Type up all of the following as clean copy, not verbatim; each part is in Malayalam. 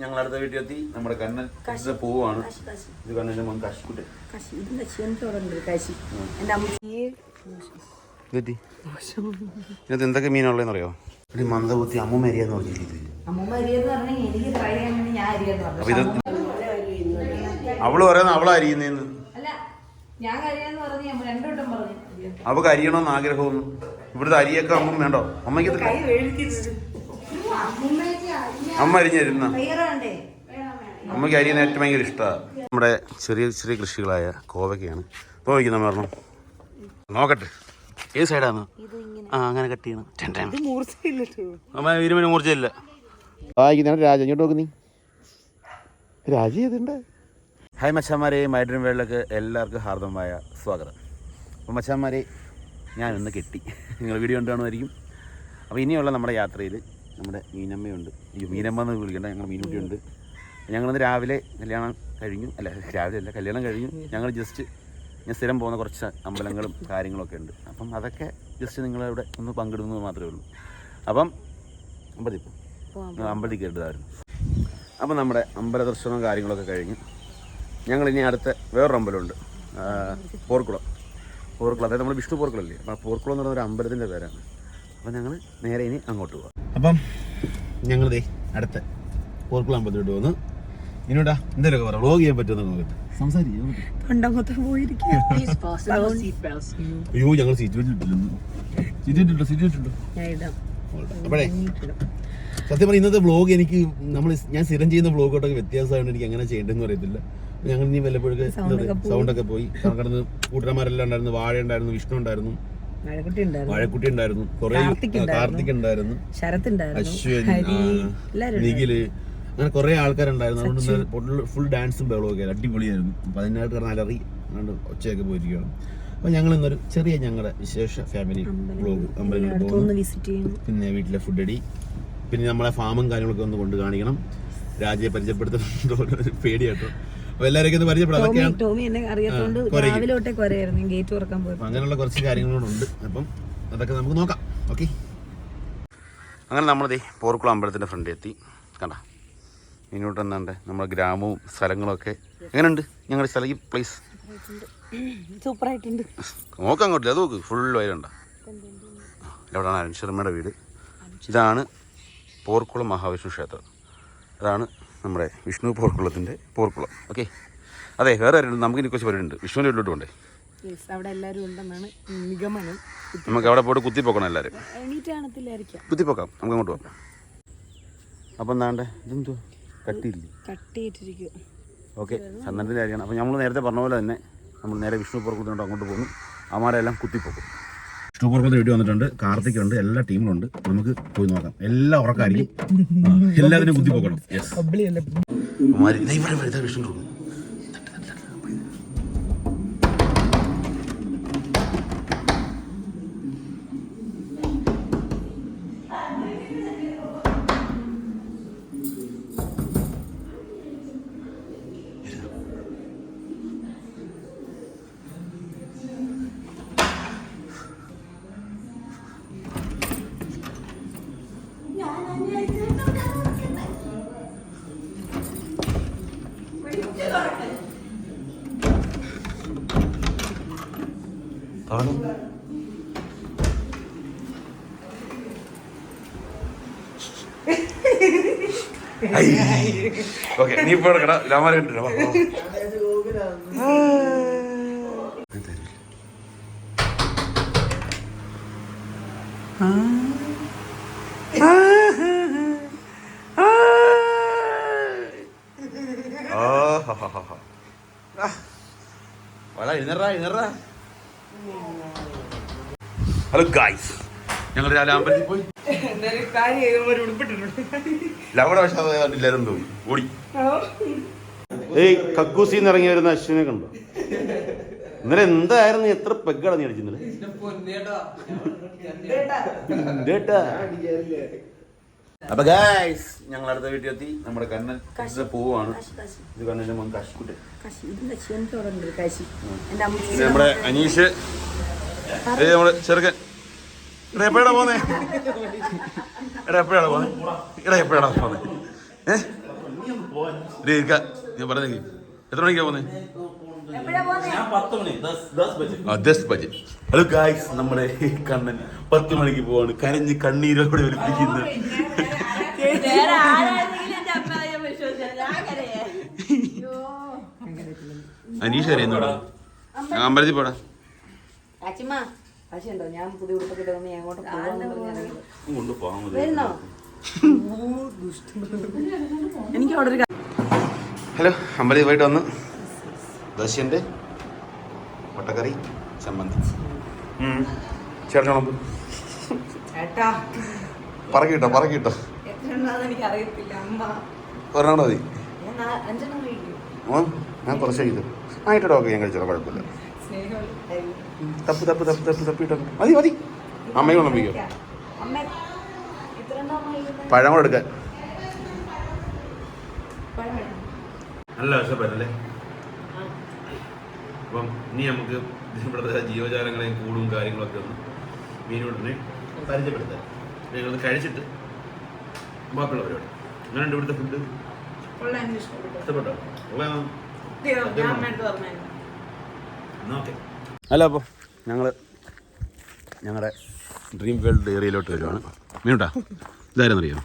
ഞങ്ങൾ അടുത്ത വീട്ടിലെത്തി. നമ്മുടെ കണ്ണൻ പോവാണ്. ഇത് കണ്ണന്റെ മോൻ കശിക്കുട്ടെ. ഇതിനകത്ത് എന്തൊക്കെ മീനുള്ളതെന്ന് അറിയോ? മന്ദബുദ്ധി അമ്മൂമ്മരിയെന്ന് പറഞ്ഞില്ലേ? അപ്പൊ ഇത് അവള് പറയുന്ന അവളെ അരിയുന്നേന്ന്. അവക്ക് അരിയണമെന്ന് ആഗ്രഹമൊന്നും. ഇവിടുത്തെ അരിയൊക്കെ അമ്മ വേണ്ടോ? അമ്മയ്ക്ക് അമ്മ അരിഞ്ഞിരുന്ന അമ്മയ്ക്ക് അരിയുന്ന ഏറ്റവും ഭയങ്കര ഇഷ്ടമാണ്. നമ്മുടെ ചെറിയ ചെറിയ കൃഷികളായ കോവയ്ക്കാണ്. കോവയ്ക്കുന്ന പറഞ്ഞു നോക്കട്ടെ ഏത് സൈഡാണ്? അങ്ങനെ കട്ട് ചെയ്യണം. അമ്മ ഇരുമിന് മൂർച്ചയില്ല. വായിക്കുന്നാണ് രാജ. ഇങ്ങോട്ട് നോക്ക് നീ. രാജ ഏതുണ്ട്? ഹായ് മച്ചാന്മാരെ, മൈ ഡ്രീം വേൾഡിലേക്ക് എല്ലാവർക്കും ഹാർദമായ സ്വാഗതം. അപ്പോൾ മച്ചാന്മാരെ, ഞാൻ ഇന്ന് കെട്ടി. നിങ്ങൾ വീഡിയോ കണ്ടുകാണുമായിരിക്കും. അപ്പോൾ ഇനിയുള്ള നമ്മുടെ യാത്രയിൽ നമ്മുടെ മീനമ്മയുണ്ട്. മീനമ്മ എന്ന് വിളിക്കേണ്ട, ഞങ്ങൾ മീൻകുട്ടിയുണ്ട്. ഞങ്ങളിന്ന് രാവിലെ കല്യാണം കഴിഞ്ഞു. രാവിലെ അല്ല, കല്യാണം കഴിഞ്ഞു. ഞങ്ങൾ ജസ്റ്റ് ഞാൻ സ്ഥിരം പോകുന്ന കുറച്ച് അമ്പലങ്ങളും കാര്യങ്ങളൊക്കെ ഉണ്ട്. അപ്പം അതൊക്കെ ജസ്റ്റ് നിങ്ങളിവിടെ ഒന്ന് പങ്കിടുന്നത് മാത്രമേ ഉള്ളൂ. അപ്പം അമ്പലത്തിൽ കേട്ടതായിരുന്നു. അപ്പം നമ്മുടെ അമ്പല ദർശനവും കാര്യങ്ങളൊക്കെ കഴിഞ്ഞു. ഞങ്ങളിനി അടുത്ത വേറൊരു അമ്പലമുണ്ട്, പോർക്കുളം. അതായത് നമ്മൾ വിഷ്ണു പോർക്കുളല്ലേ. അപ്പോൾ പോർക്കുളം എന്ന് പറയുന്ന ഒരു അമ്പലത്തിൻ്റെ പേരാണ്. അപ്പം ഞങ്ങൾ നേരെ ഇനി അങ്ങോട്ട് പോകാം. അപ്പം ഞങ്ങളിതേ അടുത്ത പോർക്കുളം അമ്പലത്തിലോട്ട് പോകുന്നു. ഇനിയോടാ എന്തെങ്കിലുമൊക്കെ പറയാം, വ്ളോഗ് ചെയ്യാൻ പറ്റുമെന്ന് നോക്കട്ടെ. സംസാരിക്കും. അയ്യോ ഞങ്ങൾ സീറ്റ് ഇട്ടിട്ടുണ്ടോ? അപ്പോഴേ സത്യം പറഞ്ഞാൽ ഇന്നത്തെ വ്ളോഗ് എനിക്ക് ഞാൻ സ്ഥിരം ചെയ്യുന്ന വ്ളോഗോട്ടൊക്കെ വ്യത്യാസമാണ്. എനിക്ക് എങ്ങനെ ചെയ്യേണ്ടതെന്ന് അറിയത്തില്ല. ഞങ്ങൾ ഇനി വല്ലപ്പോഴൊക്കെ സൗണ്ടൊക്കെ പോയി. കടന്ന് കൂട്ടുകാരെല്ലാം ഉണ്ടായിരുന്നു. വാഴ ഉണ്ടായിരുന്നു, വിഷ്ണു ഉണ്ടായിരുന്നു, വാഴക്കുട്ടി ഉണ്ടായിരുന്നു, കുറെ കാർത്തിക് ഉണ്ടായിരുന്നു, അശ്വൻ, നിഖില്, അങ്ങനെ കുറെ ആൾക്കാരുണ്ടായിരുന്നു. അതുകൊണ്ട് ഫുൾ ഡാൻസും ബഹളമൊക്കെ അടിപൊളിയായിരുന്നു. അപ്പോൾ അതിനായിട്ട് കാരണം അലറി ഒച്ചയൊക്കെ പോയിരിക്കുകയാണ്. അപ്പോൾ ഞങ്ങൾ ഇന്നൊരു ചെറിയ ഞങ്ങളുടെ വിശേഷ ഫാമിലി വ്ളോഗ് അമ്പലങ്ങളിൽ പോകുന്നു. പിന്നെ വീട്ടിലെ ഫുഡ് അടി, പിന്നെ നമ്മളെ ഫാമും കാര്യങ്ങളൊക്കെ ഒന്ന് കൊണ്ട് കാണിക്കണം. രാജയെ പരിചയപ്പെടുത്തുന്ന പേടിയാട്ടോ. അപ്പോൾ എല്ലാവരെയൊക്കെ ഒന്ന് പരിചയപ്പെടാം. അങ്ങനെയുള്ള കുറച്ച് കാര്യങ്ങളുണ്ട്. അപ്പം അതൊക്കെ നമുക്ക് നോക്കാം. ഓക്കെ, അങ്ങനെ നമ്മളിതേ പോർക്കുളം അമ്പലത്തിൻ്റെ ഫ്രണ്ടിൽ എത്തി. കണ്ട ഇങ്ങോട്ട് എന്താണ്ട് നമ്മുടെ ഗ്രാമവും സ്ഥലങ്ങളൊക്കെ എങ്ങനെയുണ്ട്? ഞങ്ങളുടെ സ്ഥലം, ഈ പ്ലേസ് സൂപ്പറായിട്ടുണ്ട്. നോക്കാം അങ്ങോട്ടില്ല, അത് നോക്ക് ഫുൾ വയലുണ്ട. എവിടെയാണ് അരുൺശർമ്മയുടെ വീട്. ഇതാണ് പോർക്കുളം മഹാവിഷ്ണു ക്ഷേത്രം. അതാണ് നമ്മുടെ വിഷ്ണു പോർക്കുളത്തിൻ്റെ പോർക്കുളം. ഓക്കെ, അതെ വേറെ ആരും നമുക്ക് ഇനി കുറച്ച് പേരുണ്ട്. വിഷ്ണുവിൻ്റെ വീട്ടിലോട്ട് പോകണ്ടേ? നമുക്ക് അവിടെ പോയിട്ട് കുത്തിപ്പോക്കണം. എല്ലാവരും കുത്തിപ്പോക്കാം. നമുക്ക് അങ്ങോട്ട് പോകാം. അപ്പം എന്താണ്ട് ഇതെന്തോ കട്ടിയിട്ടിരിക്കും. ഓക്കെ, സന്നദ്ധൻ്റെ കാര്യമാണ്. അപ്പോൾ നമ്മൾ നേരത്തെ പറഞ്ഞ പോലെ തന്നെ നമ്മൾ നേരെ വിഷ്ണു പോർക്കുളത്തിനോട്ട് അങ്ങോട്ട് പോകുന്നു. അമാരെല്ലാം കുത്തിപ്പോക്കും. വിഷ്ണു പോർക്കുളത്തിൽ വീഡിയോ വന്നിട്ടുണ്ട്. കാർത്തിക് ഉണ്ട്, എല്ലാ ടീമിലുണ്ട്. നമുക്ക് പോയി നോക്കാം. എല്ലാം ഉറക്കായിരിക്കും. എല്ലാത്തിനും കുത്തിപ്പോക്കണം. വിഷ്ണു ഓക്കെ, നീ ഇപ്പോൾ എടുക്കടാ. രാമാരെ കണ്ടില്ല. ഹലോ ഗായ്സ്, ഞങ്ങൾ രാവിലെ അമ്പലത്തിൽ പോയി. ലവടെ പക്ഷെ എല്ലാവരും തോന്നി ഓടി. ഏയ് കക്കൂസിന്ന് ഇറങ്ങി വരുന്ന അശ്വിനെ കണ്ടോ? ഇന്നലെ എന്തായിരുന്നു? എത്ര പെഗ്ഗാണ് നീ അടിച്ചിരുന്നത്? അപ്പൊ ഗൈസ് ഞങ്ങൾ അടുത്ത വീട്ടിൽ എത്തി. നമ്മുടെ കണ്ണൻ പോവാണ്. ഇത് കണ്ണന്റെ മോൻ കശിക്കുട്ടി. നമ്മുടെ അനീഷ് നമ്മുടെ ചെറുക്കൻ. എപ്പോഴാണ് പോന്നെ? എപ്പോഴാണ് പോന്നെ? എപ്പോഴാണ് പോന്നെ? ഞാൻ പറഞ്ഞെങ്കിൽ എത്ര മണിക്കാ പോന്നെ? ഹലോ ഗായ്സ്, നമ്മുടെ കണ്ണൻ 10 മണിക്ക് പോവാണ്. കരഞ്ഞ് കണ്ണീരോടെ ഒലിപ്പിക്കുന്നത്. അനീഷ് അറിയുന്നോടാ അമ്പലത്തിൽ പോടാ. ഹലോ, അമ്പലത്തിൽ പോയിട്ട് വന്ന് ദശന്റെ മുട്ടക്കറി ചമ്മന്തി. ചേട്ടനോളം പറക്കിട്ടോ ഒരെണ്ണം മതി. ഞാൻ കുറച്ച് കഴിക്കും. ആയിട്ടോ ഒക്കെ ഞാൻ കഴിച്ചോളാം, കുഴപ്പമില്ല. തപ്പിട്ടോ മതി. അമ്മയെ ഉണപ്പിക്കോ. പഴം കൂടെ എടുക്കാൻ നല്ല വിശപ്പല്ലേ. അപ്പം ഇനി നമുക്ക് ഇവിടുത്തെ ജീവജാലങ്ങളെയും കൂടും കാര്യങ്ങളൊക്കെ ഒന്ന് മീനോട്ടിനെ പരിചയപ്പെടുത്താം. ഞങ്ങളത് കഴിച്ചിട്ട് ബാക്കിയുള്ള പരിപാടി. അങ്ങനെയുണ്ട് ഇവിടുത്തെ ഫുഡ്. ഇഷ്ടപ്പെട്ടോ? അല്ല, അപ്പോൾ ഞങ്ങളുടെ ഡ്രീം വേൾഡ് ഏരിയയിലോട്ട് വരുവാണ്. മീനുട്ടാ, ഇതായിരുന്നു അറിയാമോ?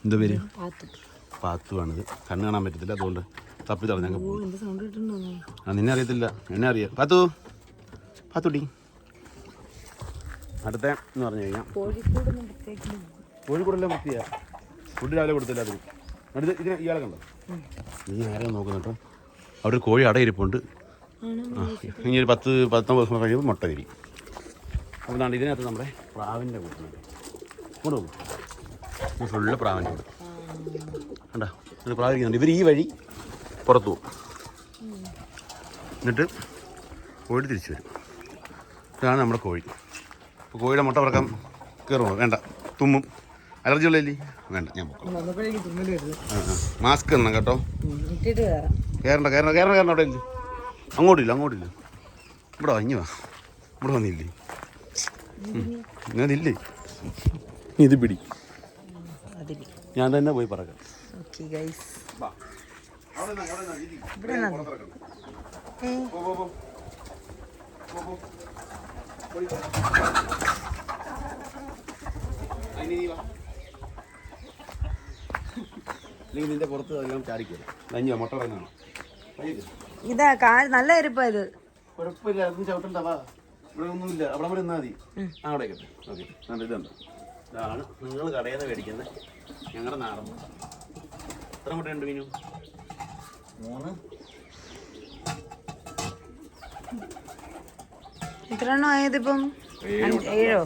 എന്താ പേര്? പാത്തുവാണിത്. കണ്ണ് കാണാൻ പറ്റത്തില്ല, അതുകൊണ്ട് തപ്പി തടഞ്ഞ. നിന്നെ അറിയത്തില്ല, എന്നെ അറിയാം. പാത്തുട്ടി. അടുത്ത എന്ന് പറഞ്ഞു കഴിഞ്ഞാൽ കോഴിക്കോടെല്ലാം മത്തിയാ. ഫുഡ് രാവിലെ കൊടുത്തില്ല. അത് അടുത്ത് ഇതിന് ഇയാളെ കണ്ടോ? നീ നേരെ നോക്കുന്നുട്ടോ. അവിടെ ഒരു കോഴി അടയിരിപ്പുണ്ട്. ഇനി ഒരു 10-19 ദിവസം കഴിയുമ്പോൾ മുട്ട വിരി. അപ്പോൾ ഇതാണ് ഇതിനകത്ത് നമ്മുടെ പ്രാവിൻ്റെ കൂട്ടുന്നത്. കൊണ്ട് പോകും ഫുള്ള് പ്രാവിൻ്റെ കൂടെ കണ്ടോ. ഒരു പ്രാവിരിക്കുന്നുണ്ട്. ഇവർ ഈ വഴി പുറത്തു പോകും, എന്നിട്ട് കോഴി തിരിച്ചു വരും. ഇതാണ് നമ്മുടെ കോഴി. അപ്പോൾ കോഴിയുടെ മുട്ട പറക്കാൻ കയറുമോ? വേണ്ട, തുമ്മും. അലർജി ഉള്ളല്ലേ? വേണ്ട, ഞാൻ പോക്കാം. മാസ്ക് ഇടണം കേട്ടോ. കയറണ്ട അവിടെ ഇല്ല. അങ്ങോട്ടില്ല. ഇവിടെ ഇങ്ങി വാ. ഇവിടെ വന്നില്ലേ? ഞാനില്ലേ? ഇത് പിടി, ഞാൻ തന്നെ പോയി പറക്കാം. നിന്റെ പുറത്ത് എല്ലാം ചാടിക്കോ. മുട്ട പറയുന്നതാണോ? ഇതാ നല്ല എരിപ്പാ ഇത്. കുഴപ്പമില്ല, അതൊന്നും ചവിട്ടണ്ടാവാ. ഇവിടെ ഒന്നുമില്ല. അവിടെ ഇവിടെ നിന്നാൽ മതി. അവിടെ കേട്ടെ. ഓക്കെ, ഇതുണ്ട്. ഇതാണ് നിങ്ങൾ കടയിൽ നിന്ന് മേടിക്കുന്നത് ഞങ്ങളുടെ നാടൻ മുട്ട. എത്ര മുട്ടയുണ്ട് മീനു? 3. എത്ര എണ്ണം ആയതിപ്പം? 7.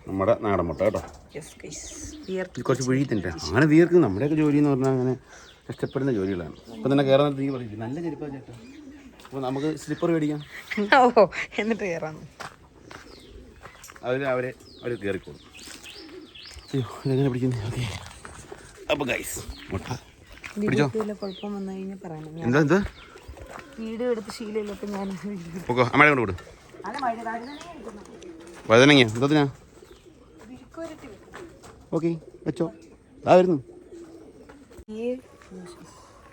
നമ്മുടെ നാടൻ മുട്ട കേട്ടോ. കുറച്ച് വീഴ്ത്തിൻ്റെ അങ്ങനെ വീർക്കും. നമ്മുടെയൊക്കെ ജോലി എന്ന് പറഞ്ഞാൽ അങ്ങനെ കഷ്ടപ്പെടുന്ന ജോലികളാണ്. ഇപ്പം തന്നെ കയറാൻ നീ പറയില്ല, നല്ല ചെരുപ്പാ ചേട്ടാ. അപ്പോൾ നമുക്ക് സ്ലിപ്പർ മേടിക്കാം. എന്നിട്ട് കയറാം. അവർ കയറിക്കോളും. അയ്യോ, ഇതെങ്ങനെ പിടിക്കുന്നത്? ഓക്കെ, അപ്പോൾ ഗൈസ് മുട്ട പിടിച്ചോ. കുഴപ്പം വന്നു കഴിഞ്ഞാൽ പറയണം. എന്താ വീഡിയോ എടുത്ത് ശീലമില്ല. അപ്പം ഞാൻ ഓക്കെ, അമ്മയുടെ കൊണ്ട് കൊടു. വഴുതനങ്ങ എന്താ? ഓക്കെ, വെച്ചോ. വരുന്നു.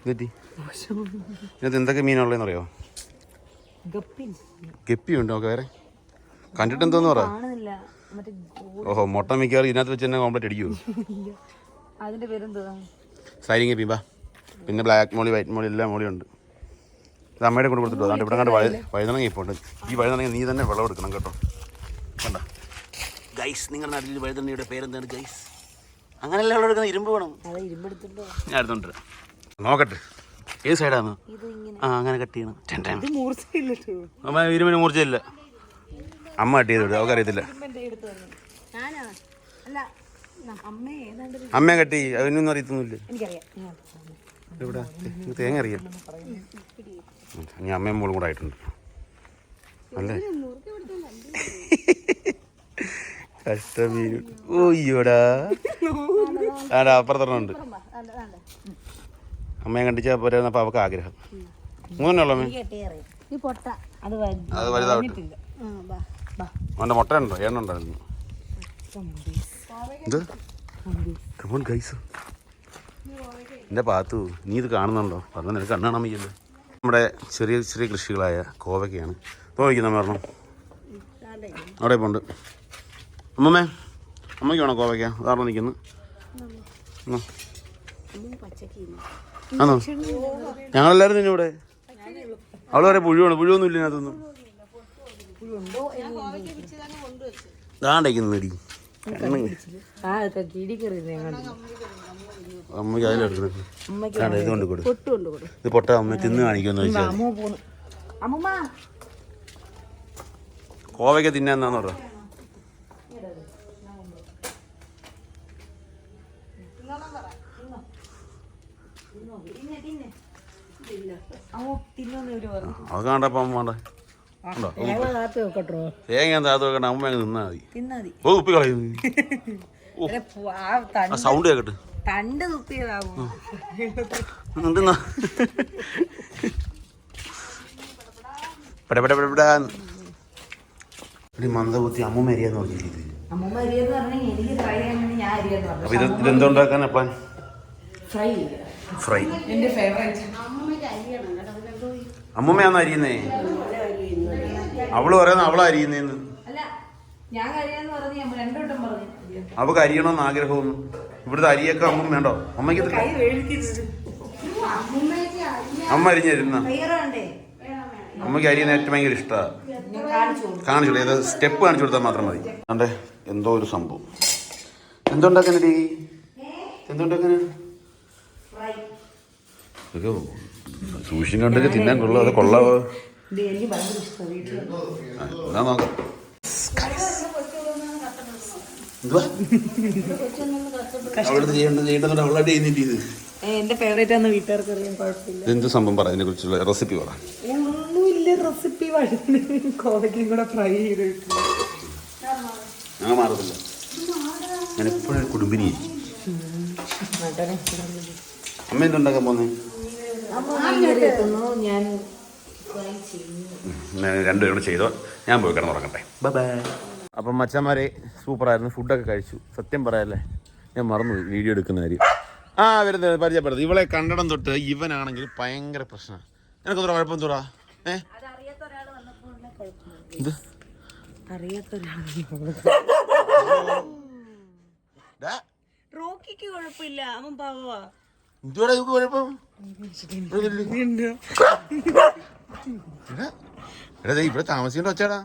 ഇതിനകത്ത് എന്തൊക്കെ മീനുള്ളതെന്ന് അറിയോ? ഗപ്പിയുണ്ടോ? ഒക്കെ വേറെ കണ്ടിട്ട് എന്തോന്ന് പറ. ഓഹോ, മുട്ട മിക്കവാറും ഇതിനകത്ത് വെച്ച് തന്നെ കോംപ്ലീറ്റ് അടിക്കുമോ? അതിന്റെ പേരെന്താ? Sailing guppy. പിന്നെ ബ്ലാക്ക് മോളി, വൈറ്റ് മോളി, എല്ലാ മോളിയും ഉണ്ട്. ഇത് അമ്മയുടെ കൊണ്ട് കൊടുത്തിട്ടോ. അതുകൊണ്ട് ഇവിടെ കണ്ട് വഴുതനങ്ങ ഇപ്പോൾ ഉണ്ട്. ഈ വഴുതനങ്ങ നീ തന്നെ വിളവെടുക്കണം കേട്ടോ. കണ്ട ഗൈസ്, നിങ്ങളുടെ നാട്ടിൽ വഴുതനങ്ങയുടെ പേരെന്താണ് ഗൈസ്? അങ്ങനെയല്ല വിളവെടുക്കുന്നത്. ഇരുമ്പ് വേണം. ഞാൻ എടുത്തോണ്ട് നോക്കട്ടെ ഏത് സൈഡാണ്. അങ്ങനെ കട്ട് ചെയ്യണം. അമ്മ ഇരുമ്പിന് മൂർച്ചയില്ല. അമ്മ കട്ട് ചെയ്ത് വിടും, അവർക്ക് അറിയത്തില്ല. അമ്മയെ കട്ട് ചെയ്യും, അതിനൊന്നും അറിയത്തൊന്നുമില്ല. ഇവിടെ തേങ്ങ അറിയാം. ഇനി അമ്മയും മോളും കൂടെ ആയിട്ടുണ്ട് അല്ലേ? കഷ്ടമീൻ. ഓയ്യോടാ ആടാ അപ്പുറത്തൊരെണ്ണമുണ്ട്. അമ്മയെ കണ്ടിച്ചാൽ പോരാന്നപ്പോൾ അവൾക്ക് ആഗ്രഹം. മൂന്നെണ്ണുള്ളൂ അമ്മേ. അത് വലുതാവട്ടെ. അവൻ്റെ മുട്ട ഉണ്ടോ? എണ്ണുണ്ടായിരുന്നു. ഇത് ഗൈസ് എൻ്റെ പാത്തു, നീ ഇത് കാണുന്നുണ്ടോ? പറഞ്ഞാൽ നിനക്ക് കണ്ണു കാണാൻ വയ്യല്ലോ. നമ്മുടെ ചെറിയ ചെറിയ കൃഷികളായ കോവയ്ക്കാണ്. നോക്കിക്കുന്ന പറഞ്ഞു അവിടെ ഇപ്പോൾ ഉണ്ട്. അമ്മമ്മേ, അമ്മയ്ക്ക് വേണോ കോവയ്ക്ക? അതാണോ നിൽക്കുന്നു? ആണോ? ഞങ്ങളെല്ലാവരും തന്നെ ഇവിടെ. അവള് വരെ പുഴുവാണ്. പുഴുവൊന്നും ഇല്ല ഇതിനകത്തൊന്നും. ദാണ്ടേക്കുന്നു ഇടി. അമ്മയ്ക്ക് അതിലെടുക്കുന്നത് ഇത് കൊണ്ട് കൊടു. ഇത് പൊട്ട അമ്മ തിന്ന് കാണിക്കുമെന്ന് വെച്ചാൽ കോവയ്ക്ക തിന്നാന്നാന്ന് പറ. അത് കണ്ടപ്പോ അമ്മ വേണ്ട തേങ്ങ താത്ത് വെക്കണ്ട. അമ്മ അങ്ങ് തിന്നാ മതി. ഓ ഉപ്പി കളയുന്നു. സൗണ്ട് കേക്കട്ടെ. മന്ദബുദ്ധി അമ്മൂമ്മ അരിയാന്ന് പറഞ്ഞിരിക്കുന്നത്. അപ്പൊ ഇതെന്തുണ്ടാക്കാനാ പ്ലാൻ? ഫ്രൈ. അമ്മൂമ്മയാന്ന് അരിയുന്നേ. അവള് പറയുന്ന അവളാ അരിയുന്നേന്ന്. അവക്ക് അരിയണമെന്ന് ആഗ്രഹമൊന്നും. ഇവിടുത്തെ അരിയൊക്കെ അമ്മ വേണ്ടോ? അമ്മയ്ക്ക് അമ്മ അരിഞ്ഞിരുന്ന അമ്മയ്ക്ക് അരിയുന്ന ഏറ്റവും ഭയങ്കര ഇഷ്ടമാണ്. കാണിച്ചു കൊടു. ഏത് സ്റ്റെപ്പ് കാണിച്ചു കൊടുത്താൽ മാത്രം മതി. അതെ എന്തോ ഒരു സംഭവം. എന്തുണ്ടാക്കാനടി? എന്തുണ്ടാക്കാന്? സൂക്ഷിച്ചും കണ്ടൊക്കെ തിന്നാൻ കൊള്ളാം. അത് കൊള്ളാവോ? എന്നാ നോക്കാം. അവിടുത്തെ ചെയ്യേണ്ടത് അവളായിട്ട് ചെയ്യുന്നില്ല. ഇത് എന്റെ ഫേവറേറ്റ് ആണ്. വീട്ടുകാർക്ക് അറിയാൻ കുഴപ്പമില്ല. എന്ത് സംഭവം പറ, അതിനെ കുറിച്ചുള്ള റെസിപ്പി പറ. ഒന്നുമില്ല, റെസിപ്പി കോവയ്ക്കും കൂടെ ഫ്രൈ ചെയ്തിട്ട് ഞാൻ മാറത്തില്ല. ഞാൻ എപ്പോഴും കുടുംബിനി. അമ്മ എന്തുണ്ടാക്കാൻ പോന്നേ? ഞാൻ രണ്ടുപേരോട് ചെയ്തോ. ഞാൻ പോയി കിടന്നുറങ്ങട്ടെ. ബൈ. അപ്പം മച്ചന്മാരെ സൂപ്പറായിരുന്നു. ഫുഡൊക്കെ കഴിച്ചു. സത്യം പറയാല്ലേ, ഞാൻ മറന്നു വീഡിയോ എടുക്കുന്ന കാര്യം. വരുന്നത് പരിചയപ്പെടുന്നത്. ഇവളെ കണ്ടടം തൊട്ട് ഇവനാണെങ്കിൽ ഭയങ്കര പ്രശ്നമാണ്. എനിക്കൊന്നും കുഴപ്പം തോറാ. ഇത് റോക്കിക്ക് കുഴപ്പമില്ല. അവൻ പാവാ. എന്തുവാടാ ഇവക്ക് കുഴപ്പം? എടാ ഇവിടെ താമസിക്കേണ്ട വച്ചാടാ.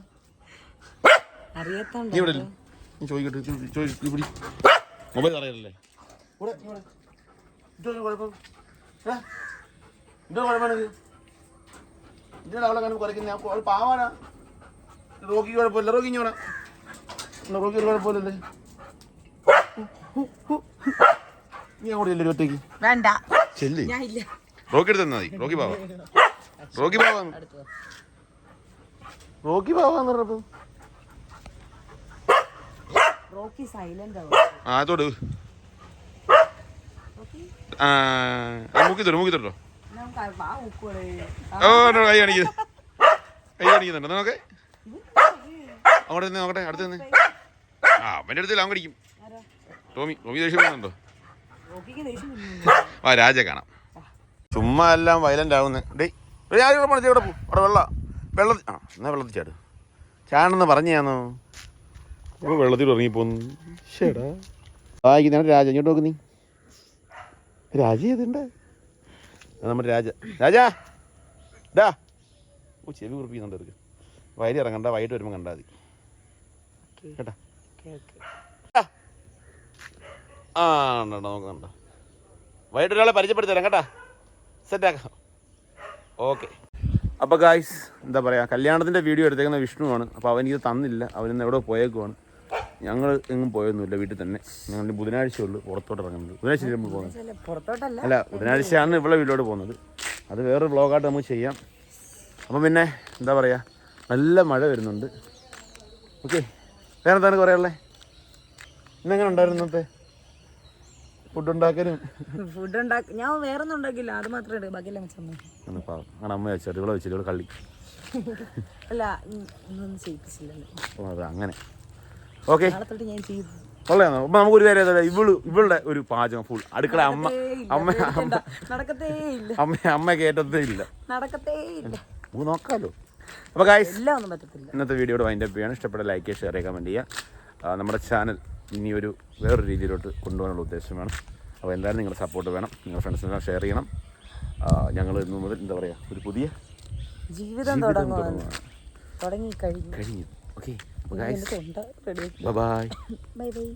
നീ ഇവിടെ നീ ചോദിക്കട്ടെ. മൊബൈൽ അറിയാലല്ലേ? കുഴപ്പം എന്തോ കുഴപ്പമാണ്. ഇതിനാണ് അവളെ കണ്ട് കുറയ്ക്കുന്നത്. അവൾ പാവാനാ. റോക്കിക്ക് കുഴപ്പമില്ല. റോക്കി ഇഞ്ഞോടാ. റോക്കി ഒരു കുഴപ്പമില്ലല്ലേ? നീ അങ്ങോട്ട് ചെല്ലു ഒറ്റയ്ക്ക്. വേണ്ട ചെല്ലി. റോക്കി എടുത്ത് തന്നാ മതി. റോക്കി പാവാ. റോക്കി പാവാന്ന്. റോക്കി പാവാന്ന് പറഞ്ഞപ്പോ റോക്കി സൈലന്റ് അതോട് മൂക്കിത്തോ. ഓ കൈ കാണിക്കുന്നുണ്ട്. നോക്കെ അങ്ങോട്ട് തന്നെ നോക്കട്ടെ. അടുത്ത് തന്നെ. അവൻ്റെ അടുത്ത് അവൻ കടിക്കും. ടോമി ദേഷ്യം വരുന്നുണ്ടോ? രാജ കാണാം. ചുമ്മാ എല്ലാം വയലന്റ് ആവുന്നേ. ഡേ ഞാൻ പണിച്ച് ഇവിടെ പോകും. അവിടെ വെള്ളത്തിൽ എന്നാ വെള്ളത്തിൽ ചാടെന്ന് പറഞ്ഞാന്നോ? അപ്പോൾ വെള്ളത്തിൽ ഇറങ്ങിപ്പോന്നു. ശേടാ വായിക്കുന്നാണ് രാജ. ഇങ്ങോട്ട് നോക്ക്. നീ രാജ ചെയ്തിട്ടുണ്ട്. നമ്മുടെ രാജാ ഡാ. ചെവി കുറിപ്പിക്കുന്നുണ്ട്. അവർക്ക് വയലിൽ ഇറങ്ങണ്ട. വൈകിട്ട് വരുമ്പോൾ കണ്ടാൽ മതി കേട്ടാ. നോക്കുന്നുണ്ടോ? വൈകിട്ട് ഒരാളെ പരിചയപ്പെടുത്തി തരാം കേട്ടാ. സെറ്റാക്കാം. ഓക്കെ. അപ്പോൾ ഗായ്സ് എന്താ പറയുക, കല്യാണത്തിൻ്റെ വീഡിയോ എടുത്തേക്കുന്ന വിഷ്ണുവാണ്. അപ്പോൾ അവനിത് തന്നില്ല. അവനിന്ന് എവിടെ പോയേക്കുവാണ്. ഞങ്ങൾ എങ്ങും പോയൊന്നുമില്ല. വീട്ടിൽ തന്നെ. ഞങ്ങൾ ബുധനാഴ്ചയുള്ളൂ പുറത്തോട്ട് ഇറങ്ങുന്നത്. ബുധനാഴ്ച നമ്മൾ പോകുന്നത് അല്ല, ബുധനാഴ്ചയാണ് ഇവിടെ വീട്ടിലോട്ട് പോകുന്നത്. അത് വേറൊരു വ്ളോഗായിട്ട് നമുക്ക് ചെയ്യാം. അപ്പം പിന്നെ എന്താ പറയുക, നല്ല മഴ വരുന്നുണ്ട്. ഓക്കെ, വേറെ എന്താണ് പറയാനുള്ളത്? ഇന്നെങ്ങനെ ഉണ്ടായിരുന്നു ഇന്നത്തെ ഫുഡ് ഉണ്ടാക്കാനും? ഞാൻ വേറെ ഒന്നും ഉണ്ടാക്കില്ല, അത് മാത്രമേ ബാക്കിയെല്ലാം അമ്മ വെച്ചാൽ ഇവിടെ വെച്ചിട്ട് ഇവിടെ കള്ളി. അല്ല ഒന്നും ചെയ്യിപ്പിച്ചില്ലല്ലോ. ഓ അതെ അങ്ങനെ. ഓക്കെ നാളെ തൊട്ട് ഞാൻ ചെയ്തു. കൊള്ളയാണോ? അപ്പൊ നമുക്ക് ഒരു കാര്യം ഇവളുടെ ഒരു പാചകം ഫുൾ അടുക്കള നടക്കത്തേ ഇല്ല, അമ്മ കേട്ടത്തേ ഇല്ല, നടക്കത്തേ ഇല്ല. നമുക്ക് നോക്കാമല്ലോ. അപ്പോൾ ഗൈസ് എല്ലാം ഒന്നും പറ്റത്തില്ല. ഇന്നത്തെ വീഡിയോയുടെ വൈൻഡപ്പ് ചെയ്യാണ്. ഇഷ്ടപ്പെട്ട ലൈക്ക് ചെയ്യുക, ഷെയർ ചെയ്യുക, കമൻറ്റ് ചെയ്യുക. നമ്മുടെ ചാനൽ ഇനി വേറൊരു രീതിയിലോട്ട് കൊണ്ടുപോകാനുള്ള ഉദ്ദേശമാണ്. അപ്പോൾ എന്തായാലും നിങ്ങളുടെ സപ്പോർട്ട് വേണം. നിങ്ങളുടെ ഫ്രണ്ട്സിനെല്ലാം ഷെയർ ചെയ്യണം. ഞങ്ങൾ ഇന്നു മുതൽ എന്താ പറയുക, ഒരു പുതിയ ജീവിതം കഴിഞ്ഞു. Okay, bye bye.